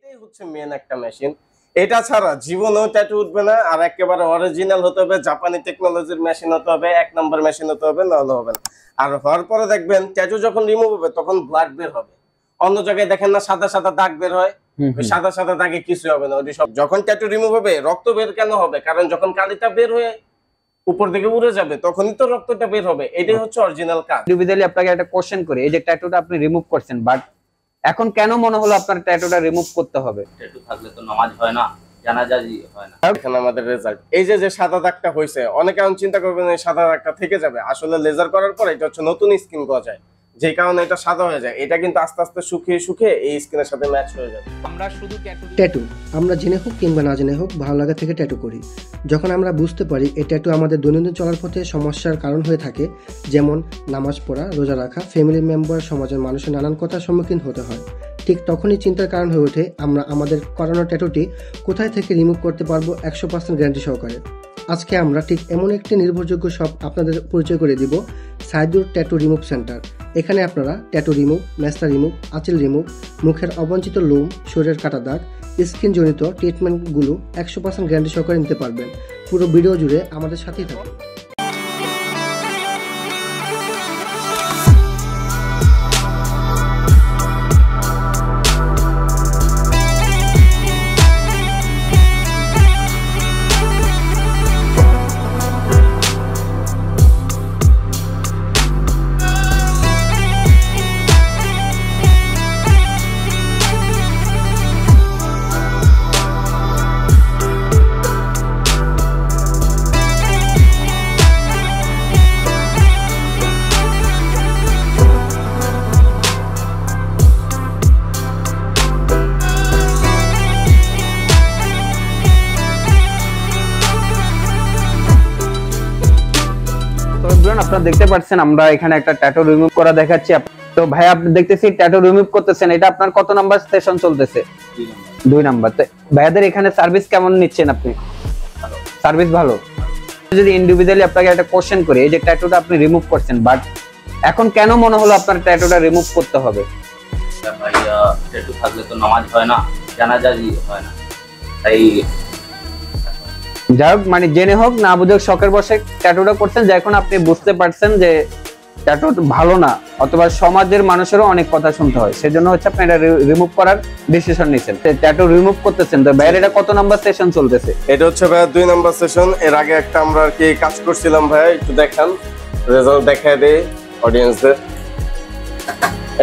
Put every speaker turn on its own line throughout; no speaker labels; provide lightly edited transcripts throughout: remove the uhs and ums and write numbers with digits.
এটাই হচ্ছে মেন একটা মেশিন। এটা ছাড়া জীবনেও ট্যাটু উঠবে না। আর একেবারে অরিজিনাল হতে হবে, জাপানি টেকনোলজির মেশিন হতে হবে, 1 নম্বর মেশিন হতে হবে, নাহলে হবে না। আর হওয়ার পরে দেখবেন ট্যাটু যখন রিমুভ হবে তখন ব্লাড বের হবে। অন্য জায়গায় দেখেন না সাদা সাদা দাগ বের হয়, ওই সাদা সাদা দাগে কিছু হবে না। ওই সব যখন ট্যাটু রিমুভ হবে রক্ত বের কেন হবে? কারণ যখন কালিটা বের হয়ে উপর দিকে উড়ে যাবে তখনই তো রক্তটা বের হবে। এটাই হচ্ছে অরিজিনাল কাজ।
ইন্ডিভিজুয়ালি আপনাকে একটা কোশ্চেন করি, এই যে ট্যাটুটা আপনি রিমুভ করছেন, বাট এখন কেন মনে হলো আপনার ট্যাটুটা রিমুভ করতে হবে?
ট্যাটু থাকলে তো নামাজ হয় না, জানাজাজি হয় না।
এখানে আমাদের রেজাল্ট, এই যে সাদা দাগটা হয়েছে, অনেকে এখন চিন্তা করবেন এই সাদা দাগটা থেকে যাবে। আসলে লেজার করার পর এটা হচ্ছে নতুন স্কিন গজায়, যে কারণে এটা সাদা হয়ে যায়। এটা কিন্তু আস্তে আস্তে শুকিয়ে শুকিয়ে এই স্কিনের সাথে ম্যাচ হয়ে যাবে।
আমরা শুধু
ট্যাটু আমরা জেনে হোক কিংবা না জেনে হোক ভালো লাগা থেকে ট্যাটু করি। যখন আমরা বুঝতে পারি এই ট্যাটু আমাদের দৈনন্দিন চলার পথে সমস্যার কারণ হয়ে থাকে, যেমন নামাজ পড়া, রোজা রাখা, ফ্যামিলি মেম্বার, সমাজের মানুষের নানান কথার সম্মুখীন হতে হয়, ঠিক তখনই চিন্তার কারণ হয়ে ওঠে আমরা আমাদের করানো ট্যাটুটি কোথায় থেকে রিমুভ করতে পারবো 100% গ্যারান্টি সহকারে। আজকে আমরা ঠিক এমন একটি নির্ভরযোগ্য শপ আপনাদের পরিচয় করে দিব, সাইদুর ট্যাটু রিমুভ সেন্টার। এখানে আপনারা ট্যাটু রিমুভ, মেস্তা রিমুভ, আঁচিল রিমুভ, মুখের অবাঞ্ছিত লোম, শরীরের কাটা দাগ, স্কিন জনিত ট্রিটমেন্টগুলো 100% গ্যারান্টি সহকারে নিতে পারবেন। পুরো ভিডিও জুড়ে আমাদের সাথেই থাকুন।
আপনারা দেখতে পাচ্ছেন আমরা এখানে একটা ট্যাটু রিমুভ করা দেখাচ্ছি। তো ভাই আপনি দেখতেছি ট্যাটু রিমুভ করতেছেন, এটা আপনার কত নাম্বার সেশন চলতেছে? 2 নাম্বার। তো ভাইয়াদের এখানে সার্ভিস কেমন নিচ্ছেন আপনি? সার্ভিস ভালো। যদি ইন্ডিভিজুয়ালি আপনাকে একটা কোশ্চেন করি, এই যে ট্যাটুটা আপনি রিমুভ করছেন, বাট এখন কেন মনে হলো আপনার ট্যাটুটা রিমুভ করতে হবে?
ভাইয়া ট্যাটু থাকলে তো নামাজ হয় না, জানাজাজি হয় না, তাই
যাই হোক, মানে জেনে হোক না বুঝে শখের বসে ট্যাটুটা করছেন, যে এখন আপনি বুঝতে পারছেন যে ট্যাটু ভালো না, অথবা সমাজের মানুষেরও অনেক কথা শুনতে হয়, সেজন্য হচ্ছে আপনি এটা রিমুভ করার ডিসিশন নিয়েছেন। ট্যাটু রিমুভ করতেছেন, তো ভাইয়ের এটা কত নাম্বার সেশন চলতেছে?
এটা হচ্ছে ভাইয়া 2 নাম্বার সেশন। এর আগে একটা আমরা আর কি কাজ করছিলাম ভাইয়া, একটু দেখান, রেজাল্ট দেখায় দেই অডিয়েন্সদের।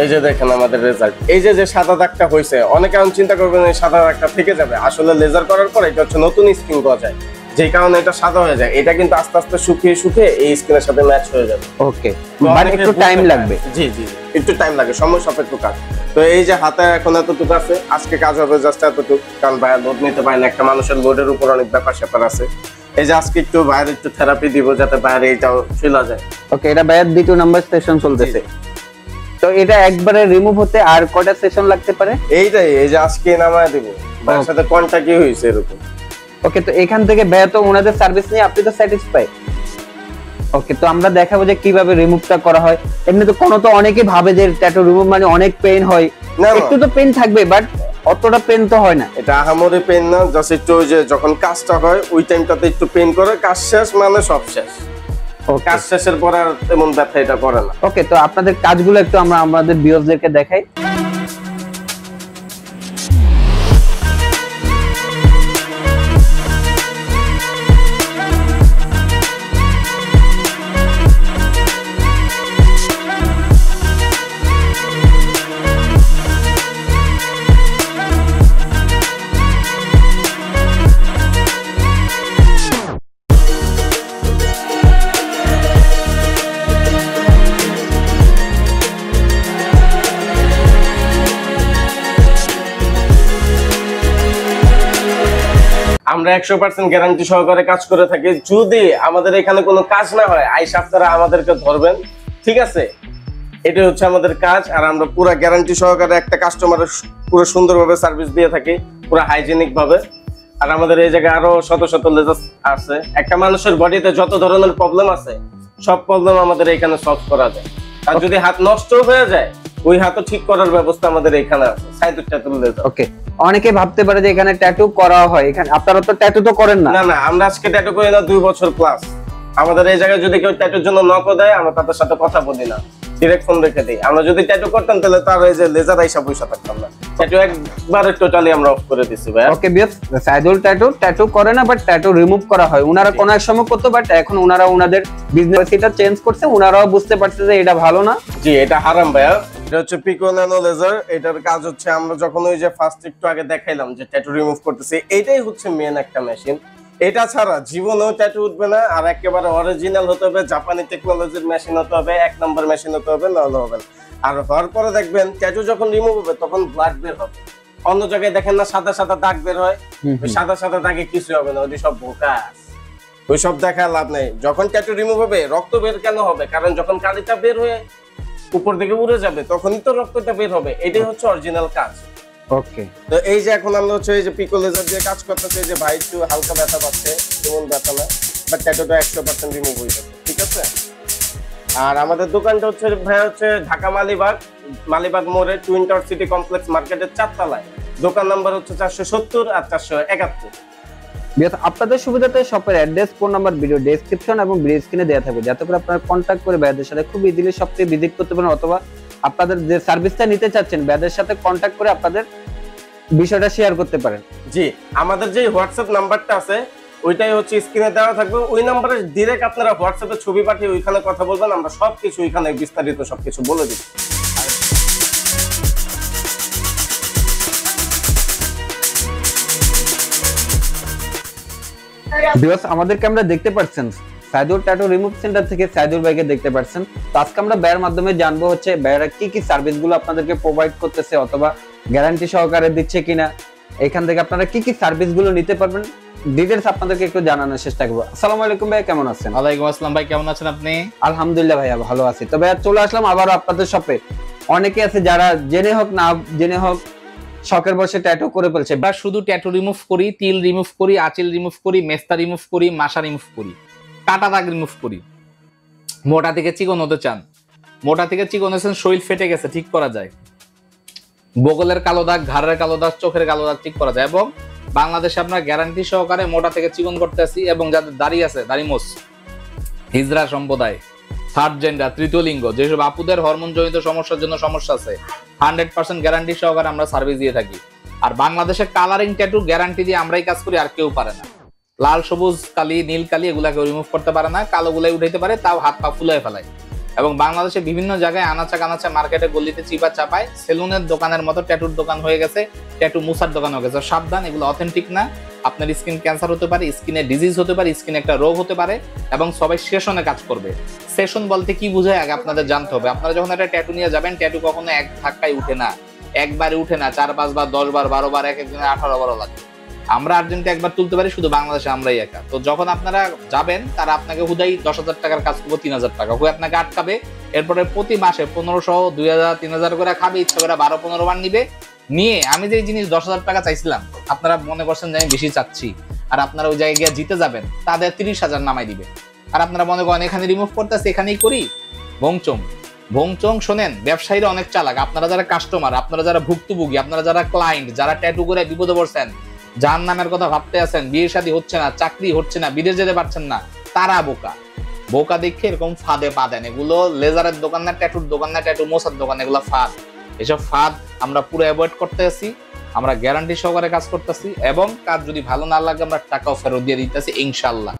এই যে দেখেন আমাদের রেজাল্ট, এই যে সাদা দাগটা হয়েছে, অনেকে এখন চিন্তা করবেন এই সাদা দাগটা থেকে যাবে। আসলে লেজার করার পর এটা হচ্ছে নতুন স্কিন গজায়, যে কারণে এটা সাদা হয়ে যায়। এটা কিন্তু আস্তে আস্তে শুকিয়ে শুকিয়ে এই স্কিনের সাথে ম্যাচ হয়ে যাবে।
ওকে, মানে একটু টাইম লাগবে।
জি জি, একটু টাইম লাগে, সময় সাপেক্ষ কাজ। তো এই যে হাতে এখন এতটুকু আছে, আজকে কাজ হবে জাস্ট এতটুকু, কারণ ভাইয়া লোড নিতে পারে না। একটা মানুষের লোডের উপর অনেক ব্যাপার স্যাপার আছে। এই যে আজকে একটু বাইরে একটু থেরাপি দিব, যাতে বাইরে এইটাও চলে যায়।
ওকে, এটা ভাইয়ের 2 নাম্বার সেশন চলতেছে। তো এটা একবারে রিমুভ হতে আর কয়টা সেশন লাগতে পারে?
এইটাই, এই যে আজকে নামায় দিব, ভাইয়ের সাথে কন্টাক্টই হয়েছে এরকম।
ওকে, তো এখান থেকে ভাইয়া তো ওনাদের সার্ভিস নিয়ে আপনি তো স্যাটিসফাই? ওকে, তো আমরা দেখাবো যে কিভাবে রিমুভটা করা হয়। এমনি তো অনেকে ভাবে যে ট্যাটু রিমুভ মানে অনেক পেইন হয়। একটু তো পেইন থাকবে, বাট অতটা পেইন তো হয় না।
এটা আহামরি পেইন না, জাস্ট একটু ওই যে যখন কাজটা হয় ওই টাইমটাতে একটু পেইন করে, কাজ শেষ মানে সব শেষ। কাজ শেষের পর আর তেমন ব্যথা এটা করে না।
ওকে, তো আপনাদের কাজগুলো একটু আমরা আমাদের ভিউয়ারদেরকে দেখাই।
আমরা 100% গ্যারান্টি সহকারে কাজ করে থাকি। যদি আমাদের এখানে কোনো কাজ না হয়, আইসা আপনারা আমাদেরকে ধরবেন, ঠিক আছে? এটা হচ্ছে আমাদের কাজ। আর আমরা পুরো গ্যারান্টি সহকারে একটা কাস্টমারের পুরো সুন্দরভাবে সার্ভিস দিয়ে থাকি, পুরো হাইজেনিক ভাবে। আর আমাদের এই জায়গায় আরো শত শত লেজার আছে। একটা মানুষের বডিতে যত ধরনের প্রবলেম আছে সব প্রবলেম আমাদের এখানে সলভ করা যায়। আর যদি হাত নষ্ট হয়ে যায় ওই হাতও ঠিক করার ব্যবস্থা আমাদের এখানে আছে, সাইদুর ট্যাটু লেজার।
ওকে, অনেকে ভাবতে পারে যে এখানে ট্যাটু করা হয়, এখানে আপনারা তো ট্যাটু তো করেন না।
না না, আমরা আজকে ট্যাটু করি না 2 বছর প্লাস। আমাদের এই জায়গায় যদি কেউ ট্যাটুর জন্য নকও দেয়, আমরা তাদের সাথে কথা বলি না, ডিরেক্ট ফোন রেখে দিই। আমরা যদি ট্যাটু করতাম তাহলে তার এই যে লেজার আইসা পয়সা থাকতাম না। ট্যাটু একবারে টোটালি আমরা অফ করে দিছি ভাই।
ওকে বিয়াস, সাইদুল ট্যাটু করে না, বাট ট্যাটু রিমুভ করা হয়। উনারা কোন এক সময় করতো, বাট এখন উনারা উনাদের বিজনেস এটা চেঞ্জ করছে, উনারাও বুঝতে পারছে যে এটা ভালো না।
জি, এটা হারাম ভাইয়া। এটা হচ্ছে পিকো ন্যানো লেজার। এটার কাজ হচ্ছে আমরা যখন ওই যে ফার্স্ট একটু আগে দেখাইলাম যে ট্যাটু রিমুভ করতেছি, এটাই হচ্ছে মেন একটা মেশিন। এটা ছাড়া জীবনেও ট্যাটু উঠবে না। আর একেবারে অরিজিনাল হতে হবে, জাপানি টেকনোলজির মেশিন হতে হবে, 1 নম্বর মেশিন হতে হবে, নাহলে হবে না। আর হওয়ার পরে দেখবেন ট্যাটু যখন রিমুভ হবে তখন ব্লাড বের হবে। অন্য জায়গায় দেখেন না সাদা সাদা দাগ বের হয়, ওই সাদা সাদা দাগে কিছু হবে না, ওই সব বোকা, ওই সব দেখা লাভ নেই। যখন ট্যাটু রিমুভ হবে রক্ত বের কেন হবে? কারণ যখন কালিটা বের হয়ে উপর দিকে উড়ে যাবে তখনই তো রক্তটা বের হবে। এটাই হচ্ছে অরিজিনাল কাজ।
ওকে,
তো এই যে এখন আমরা হচ্ছে এই যে পিকো লেজার দিয়ে কাজ করতেছি, যে ভাই একটু হালকা ব্যথা পাচ্ছে, তেমন ব্যথা না, বাট ট্যাটুটা 100% রিমুভ হয়ে যাবে, ঠিক আছে? আর আমাদের দোকানটা হচ্ছে ভাই হচ্ছে ঢাকা মালিবাগ মোড়ে টুইন টাওয়ার সিটি কমপ্লেক্স মার্কেটের 4 তলায়। দোকান নাম্বার হচ্ছে 470 আর 471।
বিয়াস, আপনাদের সুবিধাতে শপের address, phone number video description এবং ভিডিও স্ক্রিনে দেওয়া থাকবে, যাতে করে আপনারা কন্ট্যাক্ট করে ভাইদের সাথে খুব ইজিলি শপে ভিজিট করতে পারেন, অথবা আপনাদের যে সার্ভিসটা নিতে চাচ্ছেন ভাইদের সাথে কন্ট্যাক্ট করে আপনাদের বিষয়টা শেয়ার করতে পারেন।
জি, আমাদের যে হোয়াটসঅ্যাপ নাম্বারটা আছে ওইটাই হচ্ছে স্ক্রিনে দেওয়া থাকবে। ওই নাম্বারে ডিরেক্ট আপনারা হোয়াটসঅ্যাপে ছবি পাঠিয়ে ওইখানে কথা বলবেন, আমরা সবকিছু ওইখানে বিস্তারিত সবকিছু বলে দিই।
ভিউয়ার্স, আমাদেরকে আমরা দেখতে পাচ্ছেন সাইদুল ট্যাটু রিমুভ সেন্টার থেকে সাইদুল ভাইকে দেখতে পাচ্ছেন। তো আজকে আমরা ভাইয়ের মাধ্যমে জানবো হচ্ছে ভাইয়েরা কি কি সার্ভিসগুলো আপনাদেরকে প্রোভাইড করতেছে, অথবা গ্যারান্টি সহকারে দিচ্ছে কিনা, এখান থেকে আপনারা কি কি সার্ভিসগুলো নিতে পারবেন, ডিটেইলস আপনাদেরকে একটু জানানোর চেষ্টা করব। আসসালামু আলাইকুম ভাই, কেমন আছেন?
ওয়ালাইকুম আসসালাম ভাই, কেমন আছেন আপনি?
আলহামদুলিল্লাহ ভাইয়া ভালো আছি। তো ভাইয়া চলে আসলাম আবারও আপনাদের শপে। অনেকে আছে যারা জেনে হোক না জেনে হোক শখের বসে ট্যাটু করে ফেলছে।
বা শুধু ট্যাটু রিমুভ করি, তিল রিমুভ করি, আঁচিল রিমুভ করি, মেস্তা রিমুভ করি, মাসা রিমুভ করি, কাটা দাগ রিমুভ করি। মোটা থেকে চিকন হতে চান, মোটা থেকে চিকন হয়েছেন, শরীর ফেটে গেছে, ঠিক করা যায়। বগলের কালো দাগ, ঘাড়ের কালো দাগ, চোখের কালো দাগ ঠিক করা যায়। এবং বাংলাদেশে আমরা গ্যারান্টি সহকারে মোটা থেকে চিকন করতে আসি। এবং যাদের দাড়ি আছে, দাড়ি মোছ, হিজড়া সম্প্রদায়, থার্ড জেন্ডার, তৃতীয় লিঙ্গ, যেসব আপুদের হরমোন জনিত সমস্যার জন্য সমস্যা আছে, 100% গ্যারান্টি সহকারে আমরা সার্ভিস দিয়ে থাকি। আর বাংলাদেশে কালারিং ট্যাটু গ্যারান্টি দিয়ে আমরাই কাজ করি, আর কেউ পারে না। লাল, সবুজ, কালি, নীল কালি এগুলা কেউ রিমুভ করতে পারে না, কালো গুলাই উঠাইতে পারে, তাও হাত পা ফুলায় ফেলায়। এবং বাংলাদেশে বিভিন্ন জায়গায় আনাচা কানাচা মার্কেটে গলিতে চিপা চাপায় সেলুনের দোকানের মতো ট্যাটুর দোকান হয়ে গেছে, ট্যাটু মুসার দোকান হয়ে গেছে। সাবধান, এগুলো অথেন্টিক না। আপনার স্কিন ক্যান্সার হতে পারে, স্কিনে ডিজিজ হতে পারে, স্কিনে একটা রোগ হতে পারে, এবং সবাই সেশনে কাজ করবে। সেশন বলতে কি বোঝায় আগে আপনাদের জানতে হবে। আপনারা যখন একটা ট্যাটু নিয়ে যাবেন, ট্যাটু কখনো এক ধাক্কায় উঠে না, একবারে উঠে না, 4-5 বার, 10 বার, 12 বার, এক একদিনে 18 বারও লাগে। আমরা আর্জেন্টে একবার তুলতে পারি, শুধু বাংলাদেশে আমরাই একা। তো যখন আপনারা যাবেন, তারা আপনাকে হুদাই 10,000 টাকার কাজ করবো 3,000 টাকা হয়ে আপনাকে আটকাবে। এরপরে প্রতি মাসে 1500, 2000, 3000 করে খাবে, ইচ্ছা করে 12-15 বার নিবে। নিয়ে আমি যে জিনিস 10,000 টাকা চাইছিলাম, আপনারা মনে করছেন যে আমি বেশি চাচ্ছি, আর আপনারা ওই জায়গায় গিয়ে জিতে যাবেন, তাদের 30,000 নামাই দিবে। আর আপনারা মনে করেন এখানে রিমুভ করতেছে, এখানেই করি। ভংচং শোনেন, ব্যবসায়ীরা অনেক চালাক। আপনারা যারা কাস্টমার, আপনারা যারা ভুক্তভোগী, আপনারা যারা ক্লায়েন্ট, যারা ট্যাটু করে বিপদে পড়ছেন, যার নামের কথা ভাবতে আছেন, বিয়ে শাদী হচ্ছে না, চাকরি হচ্ছে না, বিদেশ যেতে পারছেন না, তারা বোকা দেখে এরকম ফাঁদে পা দেন। এগুলো লেজারের দোকান না, ট্যাটুর দোকান না, ট্যাটু মোছার দোকান, এগুলো ফাঁদ। এসব ফাঁদ আমরা পুরো অ্যাভয়েড করতে আসি। আমরা গ্যারান্টি সহকারে কাজ করতেছি, এবং কাজ যদি ভালো না লাগে আমরা টাকাও ফেরত দিয়ে দিতেছি ইনশাল্লাহ।